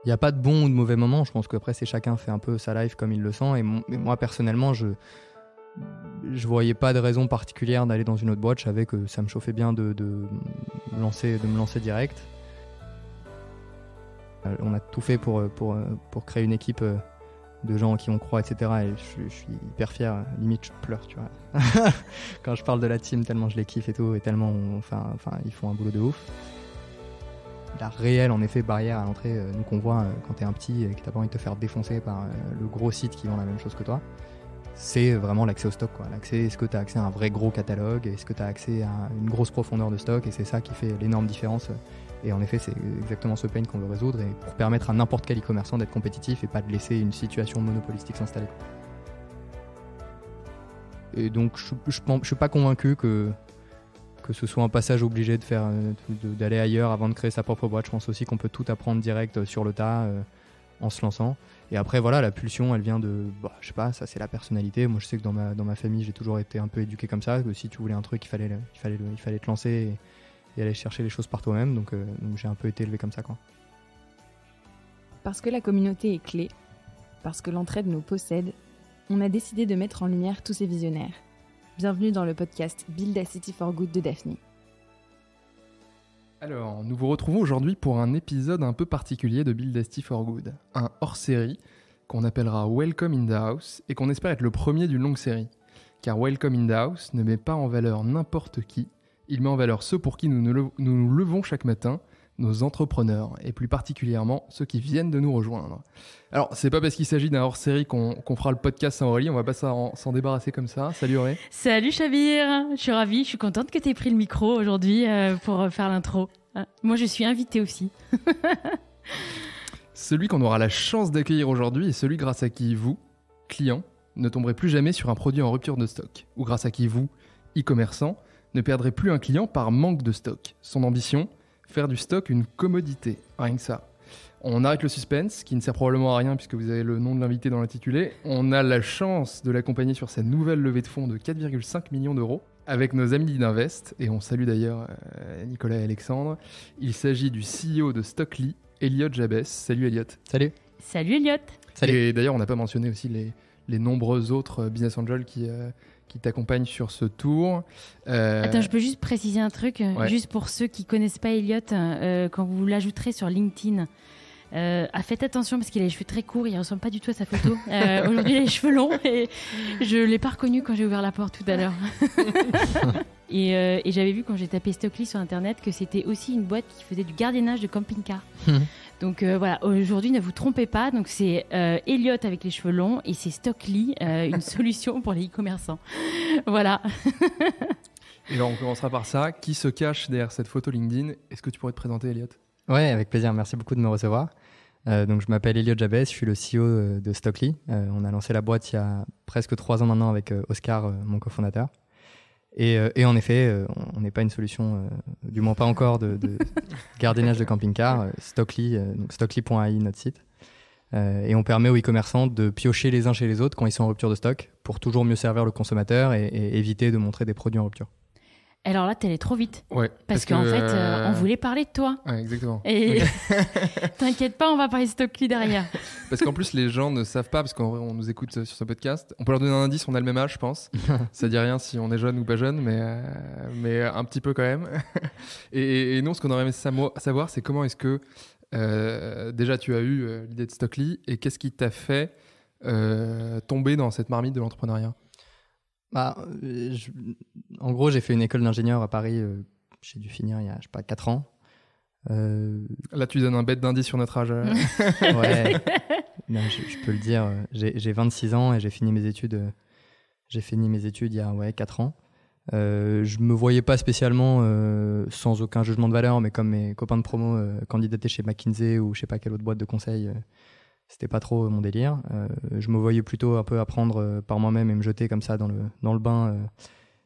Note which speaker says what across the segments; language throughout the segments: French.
Speaker 1: Il n'y a pas de bon ou de mauvais moment. Je pense qu'après, c'est chacun fait un peu sa life comme il le sent. Et moi, personnellement, je voyais pas de raison particulière d'aller dans une autre boîte. Je savais que ça me chauffait bien de me lancer direct. On a tout fait pour créer une équipe de gens qui on croit, etc. Et je suis hyper fier. Limite, je pleure, tu vois. Quand je parle de la team, tellement je les kiffe et tout, et tellement, ils font un boulot de ouf. La réelle, en effet, barrière à l'entrée, nous qu'on voit quand t'es un petit et que t'as pas envie de te faire défoncer par le gros site qui vend la même chose que toi, c'est vraiment l'accès au stock, quoi. Est-ce que t'as accès à un vrai gros catalogue, est-ce que t'as accès à une grosse profondeur de stock, et c'est ça qui fait l'énorme différence. Et en effet, c'est exactement ce pain qu'on veut résoudre, et pour permettre à n'importe quel e-commerçant d'être compétitif et pas de laisser une situation monopolistique s'installer. Et donc, je suis pas convaincu que ce soit un passage obligé d'aller ailleurs avant de créer sa propre boîte. Je pense aussi qu'on peut tout apprendre direct sur le tas en se lançant. Et après, voilà, la pulsion, elle vient de, je sais pas, ça c'est la personnalité. Moi, je sais que dans ma famille, j'ai toujours été un peu éduqué comme ça, que si tu voulais un truc, il fallait te lancer et aller chercher les choses par toi-même. Donc j'ai un peu été élevé comme ça, quoi.
Speaker 2: Parce que la communauté est clé, parce que l'entraide nous possède, on a décidé de mettre en lumière tous ces visionnaires. Bienvenue dans le podcast Build a City for Good de Daphné.
Speaker 3: Alors, nous vous retrouvons aujourd'hui pour un épisode un peu particulier de Build a City for Good. Un hors-série qu'on appellera Welcome in the House et qu'on espère être le premier d'une longue série. Car Welcome in the House ne met pas en valeur n'importe qui, il met en valeur ceux pour qui nous nous levons chaque matin, nos entrepreneurs, et plus particulièrement ceux qui viennent de nous rejoindre. Alors, c'est pas parce qu'il s'agit d'un hors-série qu'on fera le podcast sans Aurélie, on va pas s'en débarrasser comme ça. Salut Aurélie.
Speaker 4: Salut Chabir, je suis ravie, je suis contente que tu aies pris le micro aujourd'hui pour faire l'intro. Moi, je suis invitée aussi.
Speaker 3: Celui qu'on aura la chance d'accueillir aujourd'hui est celui grâce à qui vous, clients, ne tomberez plus jamais sur un produit en rupture de stock, ou grâce à qui vous, e-commerçants, ne perdrez plus un client par manque de stock. Son ambition, faire du stock une commodité, rien que ça. On arrête le suspense, qui ne sert probablement à rien puisque vous avez le nom de l'invité dans l'intitulé. On a la chance de l'accompagner sur sa nouvelle levée de fonds de 4,5 millions d'euros avec nos amis d'Invest, et on salue d'ailleurs Nicolas et Alexandre. Il s'agit du CEO de Stockly, Elliot Jabès. Salut Elliot.
Speaker 1: Salut.
Speaker 4: Salut Elliot.
Speaker 1: Salut.
Speaker 3: Et d'ailleurs, on n'a pas mentionné aussi les nombreux autres business angels qui t'accompagnent sur ce tour.
Speaker 4: Attends, je peux juste préciser un truc,
Speaker 3: Ouais.
Speaker 4: juste pour ceux qui connaissent pas Elliot, quand vous l'ajouterez sur LinkedIn, faites attention parce qu'il a les cheveux très courts, il ressemble pas du tout à sa photo. Aujourd'hui, il a les cheveux longs et je l'ai pas reconnu quand j'ai ouvert la porte tout à l'heure. Et j'avais vu quand j'ai tapé Stockly sur internet que c'était aussi une boîte qui faisait du gardiennage de camping-car. Donc voilà, aujourd'hui ne vous trompez pas, donc c'est Elliot avec les cheveux longs et c'est Stockly, une solution pour les e-commerçants. Voilà.
Speaker 3: Et alors, on commencera par ça. Qui se cache derrière cette photo LinkedIn? Est-ce que tu pourrais te présenter, Elliot?
Speaker 1: Ouais, avec plaisir. Merci beaucoup de me recevoir. Donc, je m'appelle Elliot Jabès, je suis le CEO de Stockly. On a lancé la boîte il y a presque 3 ans maintenant avec Oscar, mon cofondateur. Et en effet, on n'est pas une solution, du moins pas encore, de gardiennage de camping-car. Stockly, donc stockly.ai, notre site. Et on permet aux e-commerçants de piocher les uns chez les autres quand ils sont en rupture de stock pour toujours mieux servir le consommateur et éviter de montrer des produits en rupture.
Speaker 4: Alors là, t'es allé trop vite.
Speaker 3: Ouais.
Speaker 4: Parce qu'en fait, on voulait parler de toi.
Speaker 3: Ouais, exactement.
Speaker 4: Et t'inquiète pas, on va parler de Stockly derrière.
Speaker 3: Parce qu'en plus, les gens ne savent pas, parce qu'on nous écoute sur ce podcast. On peut leur donner un indice, on a le même âge, je pense. Ça dit rien si on est jeune ou pas jeune, mais un petit peu quand même. Et nous, ce qu'on aurait aimé savoir, c'est comment est-ce que déjà tu as eu l'idée de Stockly et qu'est-ce qui t'a fait tomber dans cette marmite de l'entrepreneuriat?
Speaker 1: En gros, j'ai fait une école d'ingénieur à Paris. J'ai dû finir il y a, 4 ans.
Speaker 3: Là, tu donnes un bête d'indice sur notre âge.
Speaker 1: Ouais, non, je peux le dire. J'ai 26 ans et j'ai fini mes études il y a 4 ans. Je me voyais pas spécialement, sans aucun jugement de valeur, mais comme mes copains de promo candidataient chez McKinsey ou je sais pas quelle autre boîte de conseil, c'était pas trop mon délire. Je me voyais plutôt un peu apprendre par moi-même et me jeter comme ça dans le bain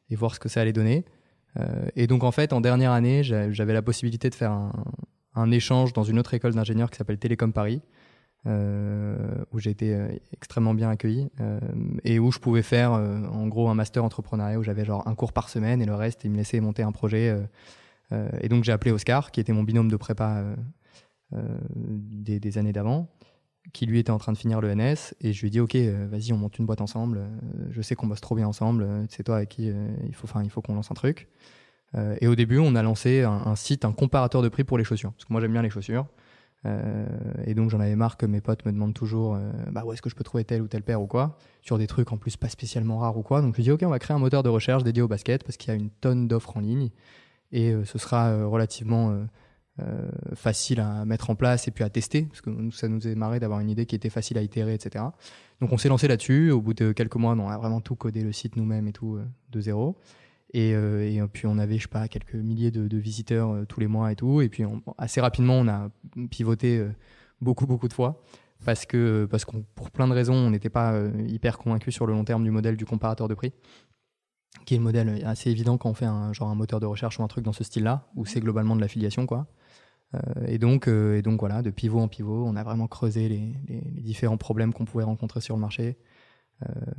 Speaker 1: et voir ce que ça allait donner. Et donc en fait, en dernière année, j'avais la possibilité de faire un échange dans une autre école d'ingénieurs qui s'appelle Télécom Paris, où j'ai été extrêmement bien accueilli et où je pouvais faire en gros un master entrepreneuriat où j'avais genre un cours par semaine et le reste, il me laissait monter un projet. Et donc j'ai appelé Oscar, qui était mon binôme de prépa des années d'avant, qui lui était en train de finir le NS, et je lui ai dit ok, vas-y, on monte une boîte ensemble, je sais qu'on bosse trop bien ensemble, c'est toi avec qui il faut qu'on lance un truc. Et au début, on a lancé un site, un comparateur de prix pour les chaussures, parce que moi j'aime bien les chaussures, et donc j'en avais marre que mes potes me demandent toujours où est-ce que je peux trouver telle ou telle paire ou quoi, sur des trucs en plus pas spécialement rares ou quoi. Donc je lui ai dit ok, on va créer un moteur de recherche dédié au basket, parce qu'il y a une tonne d'offres en ligne, et ce sera relativement facile à mettre en place et puis à tester, parce que ça nous est marré d'avoir une idée qui était facile à itérer, etc. Donc on s'est lancé là-dessus. Au bout de quelques mois, on a vraiment tout codé le site nous-mêmes et tout de zéro. Et puis on avait, je sais pas, quelques milliers de visiteurs tous les mois et tout. Et puis assez rapidement, on a pivoté beaucoup de fois parce qu'on, pour plein de raisons, on n'était pas hyper convaincus sur le long terme du modèle du comparateur de prix, qui est le modèle assez évident quand on fait un moteur de recherche ou un truc dans ce style-là, où c'est globalement de l'affiliation, quoi. Et donc voilà, de pivot en pivot, on a vraiment creusé les différents problèmes qu'on pouvait rencontrer sur le marché,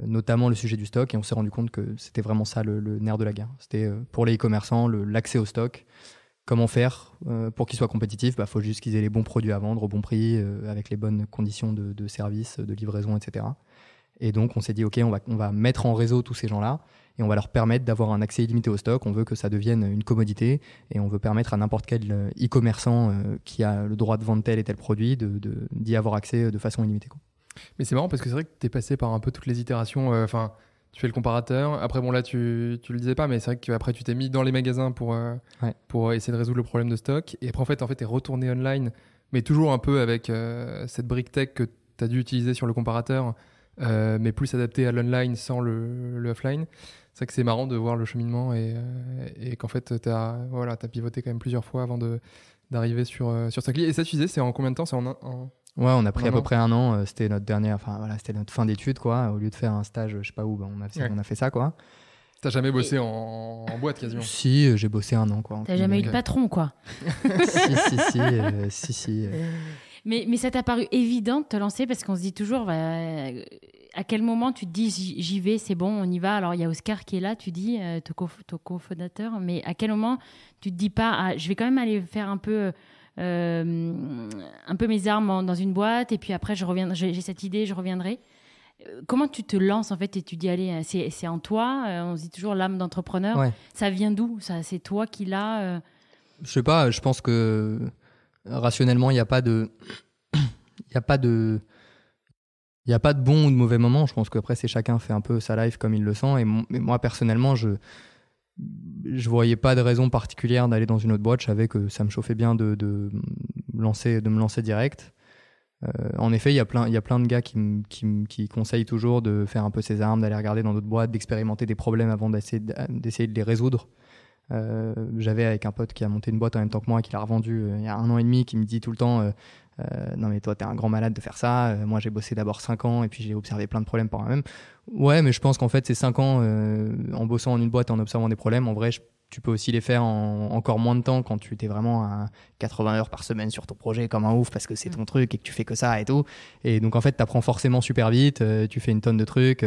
Speaker 1: notamment le sujet du stock, et on s'est rendu compte que c'était vraiment ça le nerf de la guerre. C'était pour les e-commerçants l'accès au stock. Comment faire pour qu'il soit compétitif? Faut juste qu'ils aient les bons produits à vendre au bon prix, avec les bonnes conditions de service, de livraison, etc. Et donc on s'est dit ok, on va mettre en réseau tous ces gens-là et on va leur permettre d'avoir un accès illimité au stock. On veut que ça devienne une commodité et on veut permettre à n'importe quel e-commerçant qui a le droit de vendre tel et tel produit d'y avoir accès de façon illimitée, quoi.
Speaker 3: Mais c'est marrant parce que c'est vrai que tu es passé par un peu toutes les itérations. Enfin, tu fais le comparateur. Après, bon, là, tu le disais pas, mais c'est vrai qu'après, tu t'es mis dans les magasins pour essayer de résoudre le problème de stock. Et après, en fait, tu es retourné online, mais toujours un peu avec cette brique tech que tu as dû utiliser sur le comparateur, mais plus adapté à l'online sans le offline. C'est vrai que c'est marrant de voir le cheminement et qu'en fait, tu as pivoté quand même plusieurs fois avant d'arriver sur ça. Et ça, tu disais, c'est en combien de temps? C'est
Speaker 1: Ouais, on a pris à peu près un an. C'était notre dernière, c'était notre fin d'études, quoi. Au lieu de faire un stage, je sais pas où, on a fait ça, quoi.
Speaker 3: T'as jamais bossé en boîte quasiment?
Speaker 1: Si, j'ai bossé un an, quoi.
Speaker 4: T'as jamais eu de patron, quoi.
Speaker 1: Si.
Speaker 4: Mais ça t'a paru évident de te lancer parce qu'on se dit toujours à quel moment tu te dis j'y vais, c'est bon, on y va. Alors il y a Oscar qui est là, tu dis, ton cofondateur, mais à quel moment tu te dis pas je vais quand même aller faire un peu mes armes dans une boîte et puis après j'ai cette idée, je reviendrai. Comment tu te lances en fait et tu dis allez, c'est en toi, on se dit toujours l'âme d'entrepreneur, ouais. Ça vient d'où ça? C'est toi qui l'as
Speaker 1: Je sais pas, je pense que rationnellement il n'y a pas de bon ou de mauvais moment. Je pense qu'après chacun fait un peu sa life comme il le sent, et moi personnellement je voyais pas de raison particulière d'aller dans une autre boîte. Je savais que ça me chauffait bien de me lancer direct. En effet, il y a plein de gars qui conseillent toujours de faire un peu ses armes, d'aller regarder dans d'autres boîtes, d'expérimenter des problèmes avant d'essayer de les résoudre. J'avais avec un pote qui a monté une boîte en même temps que moi, qui l'a revendue il y a 1 an et demi, qui me dit tout le temps non mais toi t'es un grand malade de faire ça, moi j'ai bossé d'abord 5 ans et puis j'ai observé plein de problèmes par moi-même. Ouais, mais je pense qu'en fait ces 5 ans en bossant en une boîte et en observant des problèmes, en vrai tu peux aussi les faire en encore moins de temps quand tu t'es vraiment à 80 heures par semaine sur ton projet comme un ouf parce que c'est ton truc et que tu fais que ça et tout. Et donc en fait t'apprends forcément super vite, tu fais une tonne de trucs,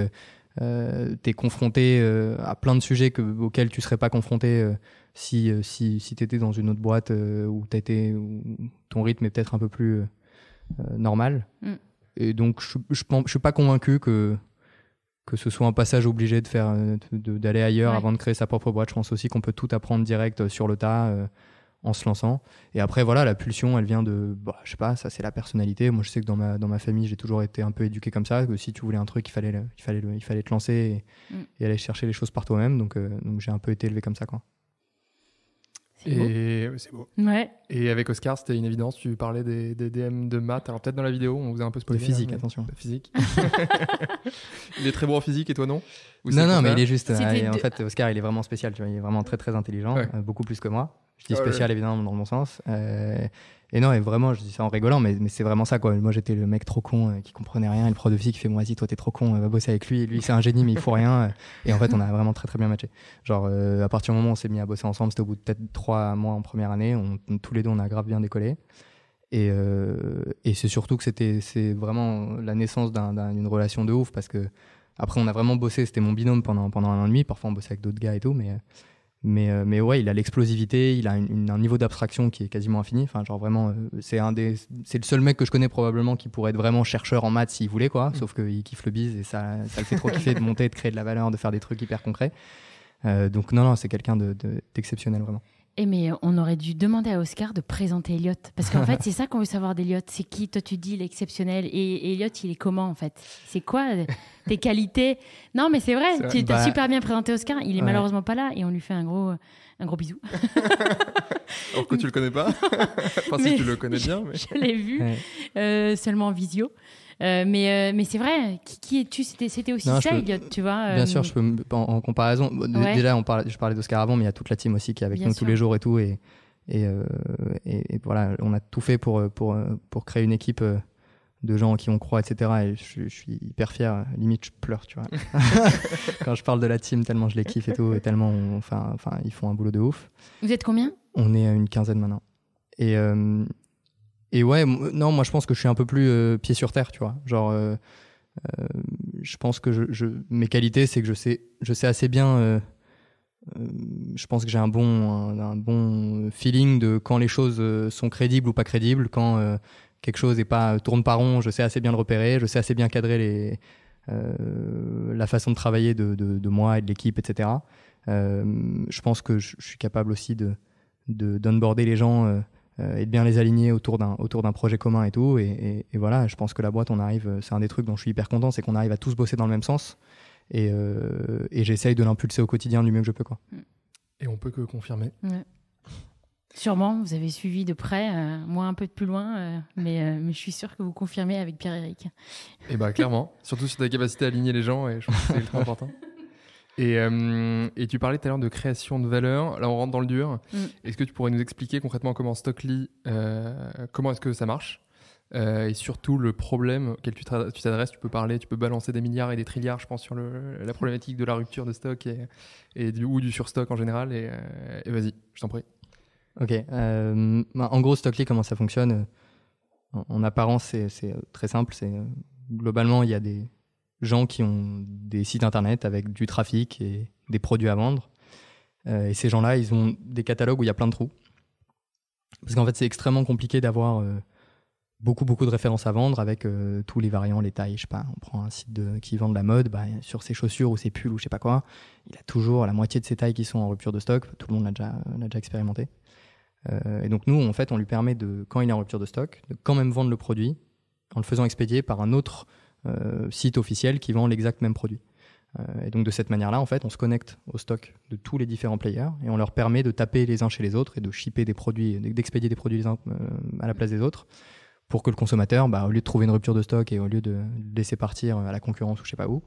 Speaker 1: t'es confronté à plein de sujets auxquels tu serais pas confronté si t'étais dans une autre boîte où ton rythme est peut-être un peu plus normal. Et donc je suis pas convaincu que ce soit un passage obligé d'aller ailleurs avant de créer sa propre boîte. Je pense aussi qu'on peut tout apprendre direct sur le tas en se lançant. Et après voilà, la pulsion elle vient de je sais pas, ça c'est la personnalité. Moi je sais que dans ma famille j'ai toujours été un peu éduqué comme ça, que si tu voulais un truc il fallait te lancer et aller chercher les choses par toi-même. Donc j'ai un peu été élevé comme ça, quoi.
Speaker 3: C'est beau.
Speaker 4: Ouais.
Speaker 3: Et avec Oscar, c'était une évidence. Tu parlais des DM de maths. Alors peut-être dans la vidéo, on vous a un peu spoilé.
Speaker 1: De physique, attention.
Speaker 3: De physique. Il est très bon en physique et toi non?
Speaker 1: Non, mais il est juste. En fait, Oscar, il est vraiment spécial. Tu vois, il est vraiment très très intelligent, beaucoup plus que moi. Je dis spécial évidemment dans le bon sens. Et non, et vraiment, je dis ça en rigolant, mais c'est vraiment ça, quoi. Moi, j'étais le mec trop con qui comprenait rien. Et le prof de physique qui fait moi, vas-y, toi, t'es trop con, va bosser avec lui. Et lui, c'est un génie, mais il faut rien. Et en fait, on a vraiment très très bien matché. Genre, à partir du moment où on s'est mis à bosser ensemble, c'était au bout de peut-être 3 mois en première année. Tous les deux, on a grave bien décollé. Et c'est surtout que c'est vraiment la naissance d'une relation de ouf, parce que après, on a vraiment bossé. C'était mon binôme pendant 1 an et demi. Parfois, on bossait avec d'autres gars et tout, Mais ouais, il a l'explosivité, il a un niveau d'abstraction qui est quasiment infini. Enfin, genre vraiment, c'est le seul mec que je connais probablement qui pourrait être vraiment chercheur en maths s'il voulait, quoi. Sauf qu'il kiffe le biz et ça le fait trop kiffer de monter, de créer de la valeur, de faire des trucs hyper concrets. Donc non, c'est quelqu'un d'exceptionnel vraiment.
Speaker 4: Mais on aurait dû demander à Oscar de présenter Elliot. Parce qu'en fait, c'est ça qu'on veut savoir d'Elliot. C'est qui, toi, tu dis, l'exceptionnel. Et Elliot, il est comment, en fait? C'est quoi tes qualités? Non, mais c'est vrai, tu as super bien présenté Oscar. Il est malheureusement pas là et on lui fait un gros bisou.
Speaker 3: Alors que tu le connais pas. Enfin, si tu le connais bien. Mais...
Speaker 4: Je l'ai vu, seulement en visio. Mais c'est vrai, qui es-tu? C'était aussi Elliot, tu vois.
Speaker 1: Bien sûr, je peux en comparaison. Déjà, je parlais d'Oscar avant, mais il y a toute la team aussi qui est avec nous tous les jours et tout. Et voilà, on a tout fait pour créer une équipe de gens qui on croit, etc. Et je suis hyper fier. Limite, je pleure, tu vois. Quand je parle de la team, tellement je les kiffe et tout. Et tellement, enfin, ils font un boulot de ouf.
Speaker 4: Vous êtes combien? On
Speaker 1: est à une quinzaine maintenant. Et ouais, non, moi je pense que je suis un peu plus pied sur terre, tu vois. Genre, je pense que mes qualités, c'est que je sais assez bien. Je pense que j'ai un bon feeling de quand les choses sont crédibles ou pas crédibles, quand quelque chose tourne pas rond, je sais assez bien le repérer, je sais assez bien cadrer la façon de travailler de moi et de l'équipe, etc. Je pense que je suis capable aussi d'onboarder les gens. Et de bien les aligner autour d'un projet commun et tout. Et voilà, je pense que la boîte, c'est un des trucs dont je suis hyper content, c'est qu'on arrive à tous bosser dans le même sens. Et j'essaye de l'impulser au quotidien du mieux que je peux, quoi.
Speaker 3: Et on peut que confirmer.
Speaker 4: Ouais. Sûrement, vous avez suivi de près, moi un peu de plus loin, mais je suis sûr que vous confirmez avec Pierre-Éric.
Speaker 3: Et bah clairement, surtout sur ta capacité à aligner les gens, et je pense que c'est ultra important. Et tu parlais tout à l'heure de création de valeur. Là, on rentre dans le dur. Est-ce que tu pourrais nous expliquer concrètement comment Stockly, comment est-ce que ça marche, et surtout le problème auquel tu t'adresses? Tu peux balancer des milliards et des trilliards, je pense, sur la problématique de la rupture de stock et du surstock en général. Et vas-y, je t'en prie.
Speaker 1: Ok. En gros, Stockly, comment ça fonctionne? En apparence, c'est très simple. Globalement, il y a des gens qui ont des sites internet avec du trafic et des produits à vendre. Et ces gens-là, ils ont des catalogues où il y a plein de trous. Parce qu'en fait, c'est extrêmement compliqué d'avoir beaucoup de références à vendre avec tous les variants, les tailles. Je sais pas, on prend un site qui vend de la mode, sur ses chaussures ou ses pulls ou je sais pas quoi, il a toujours la moitié de ses tailles qui sont en rupture de stock. Tout le monde l'a déjà expérimenté. Et donc nous, en fait, on lui permet quand il est en rupture de stock, de quand même vendre le produit en le faisant expédier par un autre site officiel qui vend l'exact même produit. Et donc de cette manière-là, en fait, on se connecte au stock de tous les différents players et on leur permet de taper les uns chez les autres et de shipper des produits, d'expédier des produits les uns à la place des autres, pour que le consommateur, au lieu de trouver une rupture de stock et au lieu de laisser partir à la concurrence ou je sais pas où,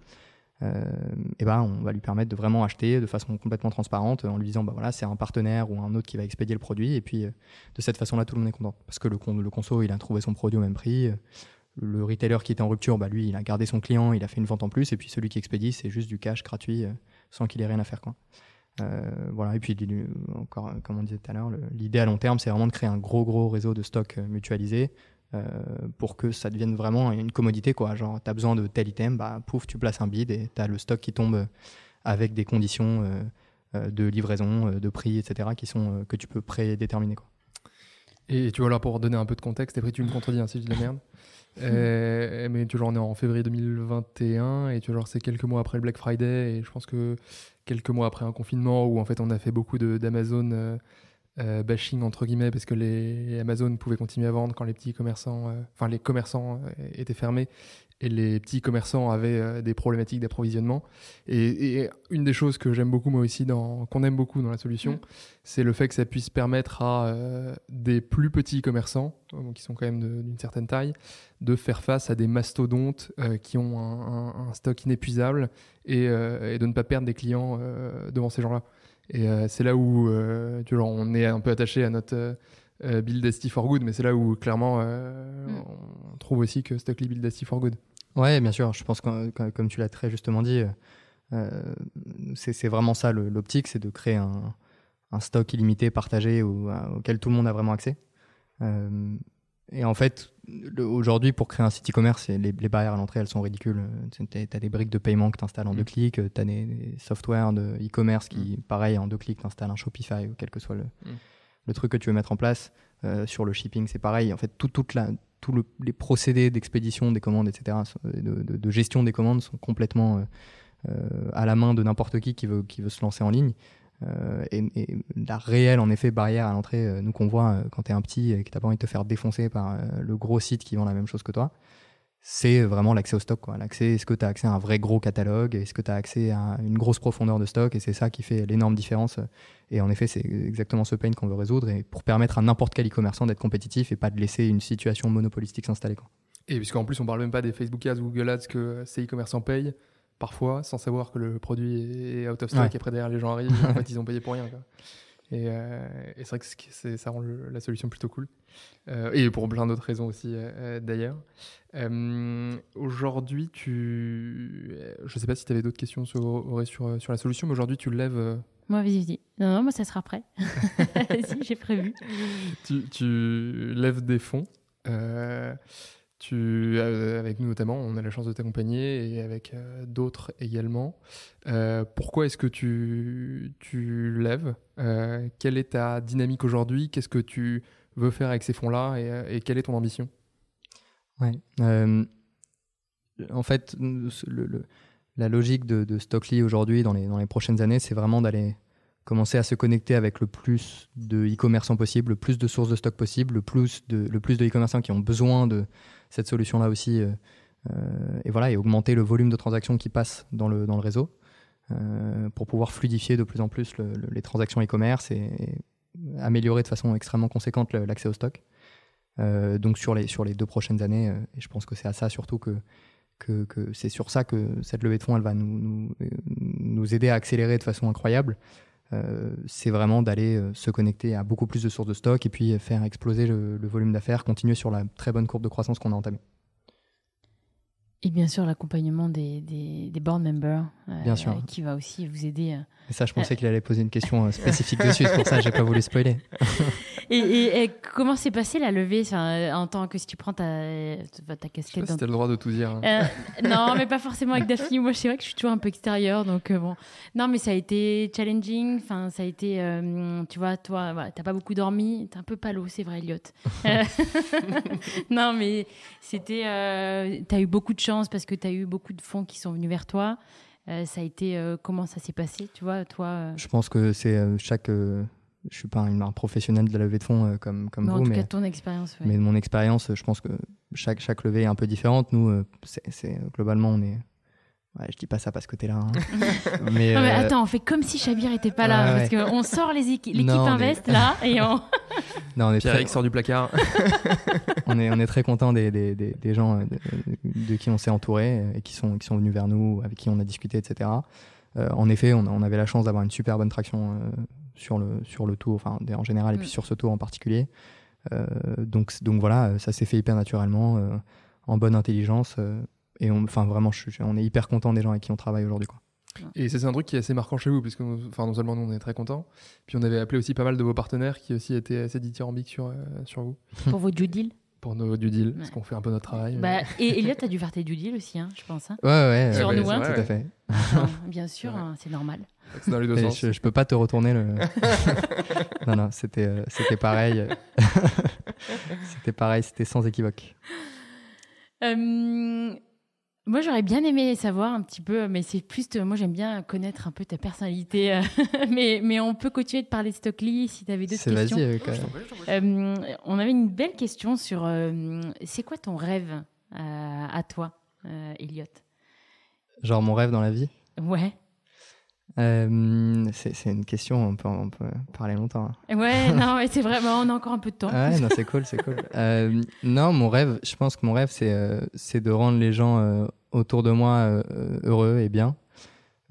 Speaker 1: on va lui permettre de vraiment acheter de façon complètement transparente en lui disant voilà, c'est un partenaire ou un autre qui va expédier le produit, et puis de cette façon-là, tout le monde est content parce que le conso, il a trouvé son produit au même prix. Le retailer qui était en rupture, lui, il a gardé son client, il a fait une vente en plus, et puis celui qui expédie, c'est juste du cash gratuit sans qu'il ait rien à faire, quoi. Voilà. Et puis encore, comme on disait tout à l'heure, l'idée à long terme, c'est vraiment de créer un gros réseau de stock mutualisé pour que ça devienne vraiment une commodité, quoi. Genre, t'as besoin de tel item, pouf, tu places un bid et t'as le stock qui tombe avec des conditions de livraison, de prix, etc., que tu peux prédéterminer, quoi.
Speaker 3: Et tu vois, là, pour donner un peu de contexte, après tu me contredis si je dis de la merde. Mais tu vois, on est en février 2021 et tu vois, c'est quelques mois après le Black Friday, et je pense que quelques mois après un confinement où en fait on a fait beaucoup d'Amazon bashing entre guillemets, parce que les Amazon pouvaient continuer à vendre quand les petits commerçants, les commerçants étaient fermés et les petits commerçants avaient des problématiques d'approvisionnement. Et une des choses que j'aime beaucoup moi aussi, qu'on aime beaucoup dans la solution, c'est le fait que ça puisse permettre à des plus petits commerçants, qui sont quand même d'une certaine taille, de faire face à des mastodontes qui ont un stock inépuisable et de ne pas perdre des clients devant ces gens-là. Et c'est là où tu vois, on est un peu attaché à notre Build Asti for Good, mais c'est là où clairement on trouve aussi que Stockly Build Asti for Good. Ouais,
Speaker 1: bien sûr. Je pense que comme tu l'as très justement dit, c'est vraiment ça l'optique, c'est de créer un stock illimité, partagé, auquel tout le monde a vraiment accès. Et en fait, aujourd'hui, pour créer un site e-commerce, les barrières à l'entrée, elles sont ridicules. T'as des briques de paiement que t'installes en 2 clics, t'as des softwares de e-commerce qui, pareil, en 2 clics, t'installes un Shopify ou quel que soit le truc que tu veux mettre en place. Sur le shipping, c'est pareil. En fait, les procédés d'expédition des commandes, etc., de gestion des commandes sont complètement à la main de n'importe qui veut se lancer en ligne. Et la réelle, en effet, barrière à l'entrée, nous qu'on voit quand t'es un petit et que t'as pas envie de te faire défoncer par le gros site qui vend la même chose que toi, c'est vraiment l'accès au stock, quoi. Est-ce que t'as accès à un vrai gros catalogue? Est-ce que t'as accès à une grosse profondeur de stock? Et c'est ça qui fait l'énorme différence. Et en effet, c'est exactement ce pain qu'on veut résoudre, et pour permettre à n'importe quel e-commerçant d'être compétitif et pas de laisser une situation monopolistique s'installer, quoi.
Speaker 3: Et puisqu'en plus, on parle même pas des Facebook Ads ou Google Ads que ces e-commerçants payent parfois sans savoir que le produit est out of stock, et après derrière les gens arrivent, en fait ils ont payé pour rien, quoi. Et c'est vrai que ça rend la solution plutôt cool. Et pour plein d'autres raisons aussi, d'ailleurs. Aujourd'hui, je sais pas si tu avais d'autres questions sur la solution, mais aujourd'hui tu lèves...
Speaker 4: Moi, vas-y. Non, moi ça sera après. Si, j'ai prévu.
Speaker 3: Tu lèves des fonds. Avec nous notamment, on a la chance de t'accompagner, et avec d'autres également. Pourquoi est-ce que tu lèves? Quelle est ta dynamique aujourd'hui? Qu'est-ce que tu veux faire avec ces fonds-là, et quelle est ton ambition?
Speaker 1: Ouais. En fait, la logique de Stockly aujourd'hui, dans les prochaines années, c'est vraiment d'aller commencer à se connecter avec le plus de e-commerçants possible, le plus de sources de stock possible, le plus de e-commerçants qui ont besoin de cette solution-là aussi, et voilà, et augmenter le volume de transactions qui passent dans le réseau, pour pouvoir fluidifier de plus en plus les transactions e-commerce, et améliorer de façon extrêmement conséquente l'accès au stock. Donc sur les 2 prochaines années, et je pense que c'est à ça surtout que c'est sur ça que cette levée de fonds elle va nous aider à accélérer de façon incroyable. C'est vraiment d'aller se connecter à beaucoup plus de sources de stock, et puis faire exploser le volume d'affaires, continuer sur la très bonne courbe de croissance qu'on a entamée.
Speaker 4: Et bien sûr, l'accompagnement des board members,
Speaker 1: bien sûr,
Speaker 4: qui va aussi vous aider.
Speaker 1: Et ça, je pensais qu'il allait poser une question spécifique dessus, c'est pour ça que j'ai pas voulu spoiler.
Speaker 4: Et comment s'est passée la levée, en tant que, si tu prends ta casquette?
Speaker 3: Je sais pas si t'as le droit de tout dire.
Speaker 4: Non, mais pas forcément avec Daphne. Moi, c'est vrai que je suis toujours un peu extérieure, donc bon. Non, mais ça a été challenging. Enfin, ça a été, tu vois, toi, voilà, t'as pas beaucoup dormi, t'es un peu palo, c'est vrai, Elliot. Non, mais c'était, t'as eu beaucoup de chance parce que t'as eu beaucoup de fonds qui sont venus vers toi. Ça a été, comment ça s'est passé, tu vois, toi
Speaker 1: Je pense que c'est je suis pas un professionnel de la levée de fonds comme
Speaker 4: mais
Speaker 1: vous,
Speaker 4: en tout cas, ton expérience, ouais.
Speaker 1: Mais de mon expérience, je pense que chaque levée est un peu différente. Nous, globalement, on est... Ouais, je dis pas ça parce que t'es là. Hein. Mais,
Speaker 4: non, mais attends, on fait comme si Chabir était pas là, parce qu'on sort l'équipe Invest là, et on...
Speaker 1: Non, on est
Speaker 3: Pierre-Eric sort du placard.
Speaker 1: on est très content des gens de qui on s'est entouré, et qui sont venus vers nous, avec qui on a discuté, etc. En effet, on avait la chance d'avoir une super bonne traction sur le tour, enfin en général, et puis sur ce tour en particulier. Donc voilà, ça s'est fait hyper naturellement, en bonne intelligence. Et vraiment, on est hyper content des gens avec qui on travaille aujourd'hui, quoi.
Speaker 3: Et ça, c'est un truc qui est assez marquant chez vous, puisque non seulement nous on est très contents, puis on avait appelé aussi pas mal de vos partenaires qui aussi étaient assez dithyrambiques sur vous.
Speaker 4: Pour vos due deals.
Speaker 3: Pour nos due deals, parce qu'on fait un peu notre travail.
Speaker 4: Bah, et Elliot, t'as dû faire tes due deals aussi, hein, je pense. Hein.
Speaker 1: Ouais.
Speaker 4: Sur nous, hein.
Speaker 1: Tout à fait.
Speaker 4: Non, bien sûr, hein, c'est normal.
Speaker 3: C'est dans les deux sens.
Speaker 1: Je peux pas te retourner le... Non, c'était pareil. C'était pareil, c'était sans équivoque.
Speaker 4: Moi, j'aurais bien aimé savoir un petit peu, mais c'est plus... moi, j'aime bien connaître un peu ta personnalité. Mais on peut continuer de parler de Stockly si tu avais d'autres questions.
Speaker 1: Vas-y.
Speaker 4: On avait une belle question sur... c'est quoi ton rêve à toi, Elliot?
Speaker 1: Genre mon rêve dans la vie?
Speaker 4: Ouais.
Speaker 1: C'est une question, on peut parler longtemps. Hein.
Speaker 4: Ouais, non, mais c'est vraiment, on a encore un peu de temps.
Speaker 1: Ouais, non, c'est cool. Non, mon rêve, je pense que mon rêve, c'est de rendre les gens autour de moi heureux et bien,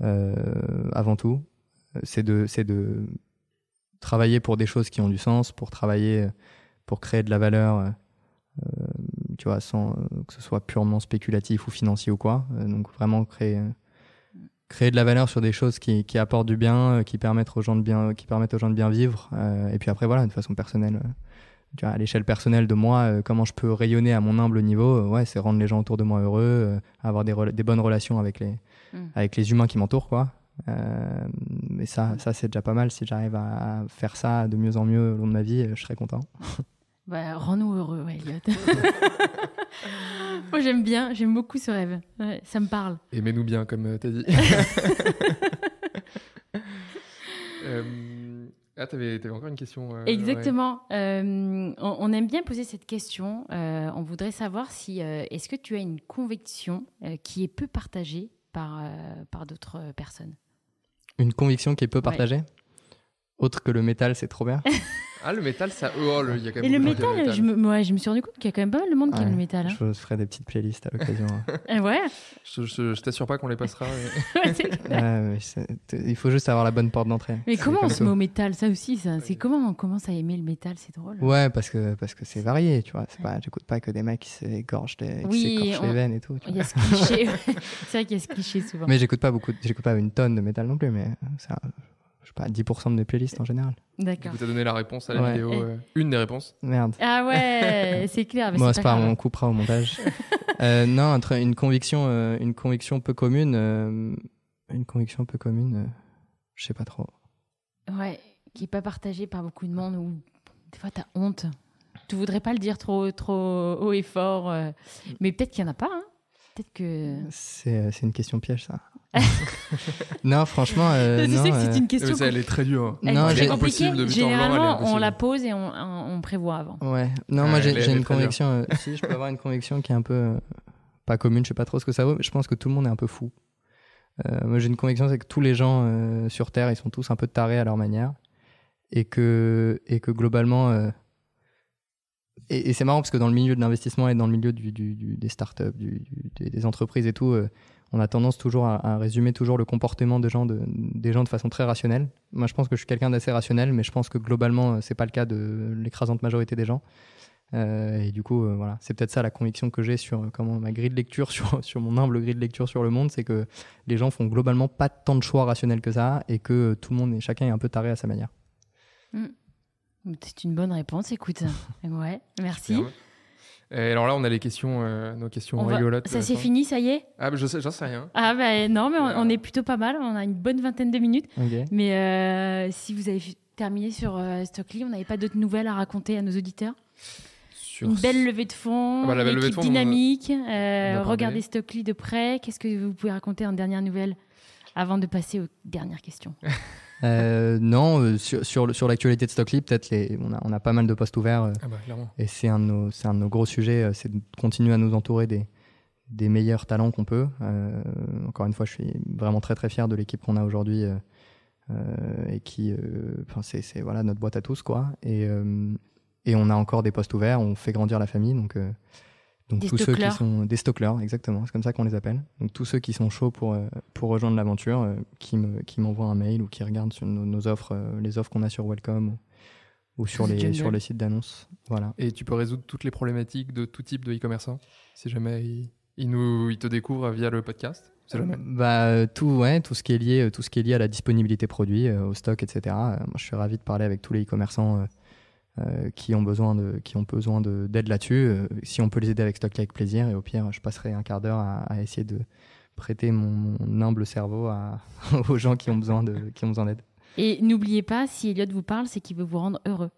Speaker 1: avant tout. C'est de travailler pour des choses qui ont du sens, pour créer de la valeur, tu vois, sans que ce soit purement spéculatif ou financier ou quoi. Donc vraiment créer de la valeur sur des choses qui apportent du bien, qui permettent aux gens de bien vivre, et puis après voilà, de façon personnelle, tu vois, à l'échelle personnelle de moi, comment je peux rayonner à mon humble niveau, ouais, c'est rendre les gens autour de moi heureux, avoir des bonnes relations avec les humains qui m'entourent, quoi. Mais ça c'est déjà pas mal. Si j'arrive à faire ça de mieux en mieux au long de ma vie, je serais content.
Speaker 4: Bah, rends-nous heureux, ouais, Elliot. Moi, j'aime beaucoup ce rêve. Ouais, ça me parle.
Speaker 3: Aimez-nous bien, comme t'as dit. T'avais encore une question.
Speaker 4: Exactement. Ouais. On aime bien poser cette question. On voudrait savoir si est-ce que tu as une conviction qui est peu partagée par d'autres personnes.
Speaker 1: Une conviction qui est peu partagée, autre que le métal, c'est trop bien.
Speaker 3: Ah, le métal, ça. Oh, il y a quand même.
Speaker 4: Et le métal, je me suis rendu compte qu'il y a quand même pas mal de monde qui aime le métal.
Speaker 1: Je ferai des petites playlists à l'occasion.
Speaker 4: Ouais.
Speaker 3: Je t'assure pas qu'on les passera.
Speaker 1: Il faut juste avoir la bonne porte d'entrée.
Speaker 4: Mais comment on se met au métal, ça aussi, ça. C'est comment on commence à aimer le métal, c'est drôle.
Speaker 1: Ouais, parce que c'est varié, tu vois. J'écoute pas que des mecs qui s'écorchent les veines et tout.
Speaker 4: Il y a ce cliché. C'est vrai qu'il y a ce cliché souvent.
Speaker 1: Mais j'écoute pas une tonne de métal non plus, mais ça. Je sais pas, 10% de mes playlists en général.
Speaker 4: D'accord.
Speaker 3: Du coup, t'as donné la réponse à la vidéo. Une des réponses.
Speaker 1: Merde.
Speaker 4: Ah ouais, c'est clair. Mais
Speaker 1: moi, c'est pas, on coupera au montage. Non, une conviction peu commune. Je sais pas trop.
Speaker 4: Ouais, qui est pas partagée par beaucoup de monde, ou des fois t'as honte. Tu voudrais pas le dire trop haut et fort, mais peut-être qu'il y en a pas. Hein. Peut-être que.
Speaker 1: C'est une question piège, ça. Non, franchement.
Speaker 4: Tu sais que c'est une question.
Speaker 3: Elle est très dure.
Speaker 4: Non, c'est compliqué. Généralement, on la pose et on prévoit avant.
Speaker 1: Ouais. Non, moi, j'ai une conviction. Si, je peux avoir une conviction qui est un peu pas commune. Je sais pas trop ce que ça vaut, mais je pense que tout le monde est un peu fou. Moi, j'ai une conviction, c'est que tous les gens sur Terre, ils sont tous un peu tarés à leur manière, et que globalement. Et c'est marrant parce que dans le milieu de l'investissement et dans le milieu des startups, des entreprises et tout, on a tendance toujours à résumer toujours le comportement des gens de façon très rationnelle. Moi, je pense que je suis quelqu'un d'assez rationnel, mais je pense que globalement, c'est pas le cas de l'écrasante majorité des gens. Et du coup, voilà, c'est peut-être ça la conviction que j'ai sur ma grille de lecture, sur mon humble grille de lecture sur le monde, c'est que les gens font globalement pas tant de choix rationnels que ça, et que tout le monde et chacun est un peu taré à sa manière.
Speaker 4: C'est une bonne réponse, écoute. Ouais, merci.
Speaker 3: Et alors là, on a nos questions rigolotes.
Speaker 4: Ça c'est fini, ça y est?
Speaker 3: Ah, bah, j'en sais rien.
Speaker 4: Ah, bah non, mais on est plutôt pas mal. On a une bonne vingtaine de minutes.
Speaker 1: Okay.
Speaker 4: Mais si vous avez terminé sur Stockly, on n'avait pas d'autres nouvelles à raconter à nos auditeurs? Une belle levée de fonds, une équipe dynamique. Regardez Stockly de près. Qu'est-ce que vous pouvez raconter en dernière nouvelle avant de passer aux dernières questions?
Speaker 1: Non, sur l'actualité de Stockly, peut-être on a pas mal de postes ouverts, et c'est un de nos gros sujets, c'est de continuer à nous entourer des meilleurs talents qu'on peut. Encore une fois, je suis vraiment très très fier de l'équipe qu'on a aujourd'hui, et qui, c'est voilà notre boîte à tous, quoi. Et on a encore des postes ouverts, on fait grandir la famille, donc tous ceux qui sont des stocklers, exactement, c'est comme ça qu'on les appelle. Donc tous ceux qui sont chauds pour rejoindre l'aventure, qui m'envoient un mail ou qui regardent sur nos offres, les offres qu'on a sur Welcome ou sur les sites d'annonces. Voilà. Et
Speaker 3: tu peux résoudre toutes les problématiques de tout type de e-commerçant si jamais ils te découvrent via le podcast. C'est jamais.
Speaker 1: Tout ce qui est lié à la disponibilité produit, au stock, etc. Moi, je suis ravi de parler avec tous les e-commerçants qui ont besoin d'aide là-dessus. Si on peut les aider avec Stockly, avec plaisir, et au pire je passerai un quart d'heure à essayer de prêter mon humble cerveau aux gens qui ont besoin d'aide.
Speaker 4: Et n'oubliez pas, si Elliot vous parle, c'est qu'il veut vous rendre heureux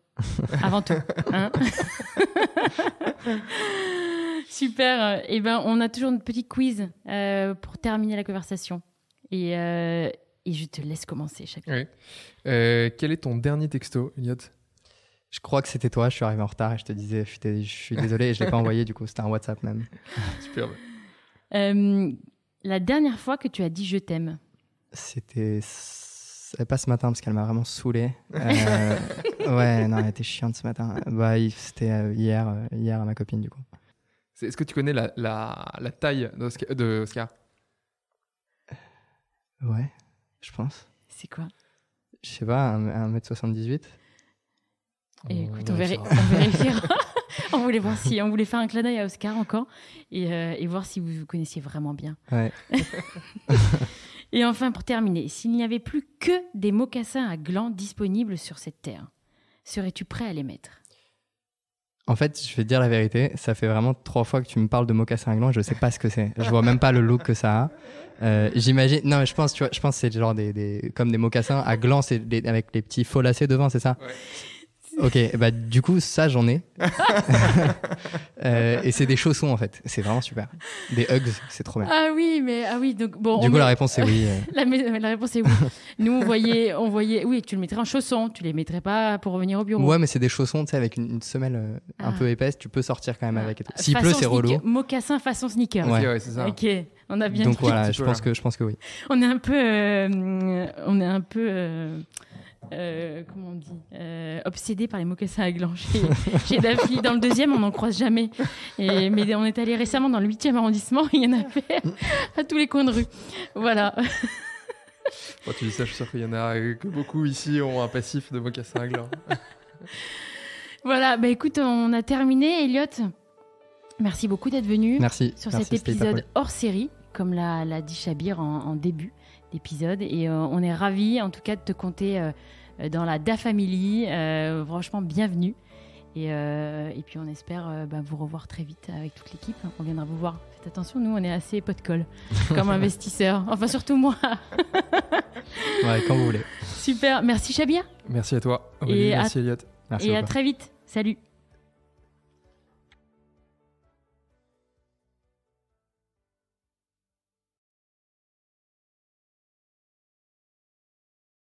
Speaker 4: avant tout, hein. Super. Et ben on a toujours notre petit quiz pour terminer la conversation, et je te laisse commencer, Chapi.
Speaker 3: Oui. Quel est ton dernier texto, Elliot?
Speaker 1: Je crois que c'était toi, je suis arrivé en retard et je te disais, je suis désolé, et je ne l'ai pas envoyé, du coup, c'était un WhatsApp même.
Speaker 3: Superbe.
Speaker 4: La dernière fois que tu as dit je t'aime?
Speaker 1: C'était pas ce matin, parce qu'elle m'a vraiment saoulé. Ouais, non, elle était chiante ce matin. C'était hier à ma copine, du coup.
Speaker 3: Est-ce que tu connais la taille d'Oscar?
Speaker 1: Ouais, je pense.
Speaker 4: C'est quoi?
Speaker 1: Je sais pas, 1m78.
Speaker 4: Et écoute, on vérifiera. On voulait faire un clin d'œil à Oscar encore, et voir si vous connaissiez vraiment bien.
Speaker 1: Ouais.
Speaker 4: Et enfin, pour terminer, s'il n'y avait plus que des mocassins à glands disponibles sur cette terre, serais-tu prêt à les mettre?
Speaker 1: En fait, je vais te dire la vérité, ça fait vraiment 3 fois que tu me parles de mocassins à gland et je sais pas ce que c'est. Je vois même pas le look que ça a. J'imagine. Non, mais je pense que c'est genre comme des mocassins à gland, avec les petits faux lacets devant, c'est ça?
Speaker 3: Ouais.
Speaker 1: Ok, bah du coup, ça j'en ai. Et c'est des chaussons en fait. C'est vraiment super. Des Uggs, c'est trop bien.
Speaker 4: Ah oui, donc bon.
Speaker 1: Du coup, la réponse c'est oui.
Speaker 4: La réponse est oui. Nous, on voyait, oui, tu le mettrais en chaussons, tu les mettrais pas pour revenir au bureau.
Speaker 1: Ouais, mais c'est des chaussons, tu sais, avec une semelle un peu épaisse, tu peux sortir quand même avec et tout. S'il
Speaker 4: Façon
Speaker 1: pleut, c'est relou.
Speaker 4: Mocassin façon sneaker.
Speaker 1: Ouais.
Speaker 3: Ouais, c'est ça.
Speaker 4: Ok, on a bien
Speaker 1: Donc
Speaker 4: compris.
Speaker 1: voilà, je pense que oui.
Speaker 4: On est un peu, comment on dit, obsédé par les mocassins à gland chez Daphne. Dans le 2e, on n'en croise jamais. Mais on est allé récemment dans le 8e arrondissement, il y en avait à tous les coins de rue. Voilà.
Speaker 3: Bon, tu dis ça, je suis sûr qu'il y en a que beaucoup ici ont un passif de mocassin à gland.
Speaker 4: Voilà, bah écoute, on a terminé, Elliot. Merci beaucoup d'être venu
Speaker 1: Merci.
Speaker 4: sur
Speaker 1: Merci,
Speaker 4: cet
Speaker 1: c'était hyper
Speaker 4: épisode
Speaker 1: cool.
Speaker 4: hors série, comme l'a dit Chabir en début d'épisode. Et on est ravis, en tout cas, de te compter dans la Da Family. Franchement, bienvenue. Et puis, on espère vous revoir très vite avec toute l'équipe. On viendra vous voir. Faites attention, nous, on est assez pot de colle comme investisseurs. Enfin, surtout moi.
Speaker 1: Ouais, quand vous voulez.
Speaker 4: Super. Merci, Chabir.
Speaker 3: Merci à toi, Aurélie,
Speaker 4: Et
Speaker 3: merci Elliot.
Speaker 1: Merci
Speaker 4: et à
Speaker 1: beaucoup.
Speaker 4: très vite. Salut.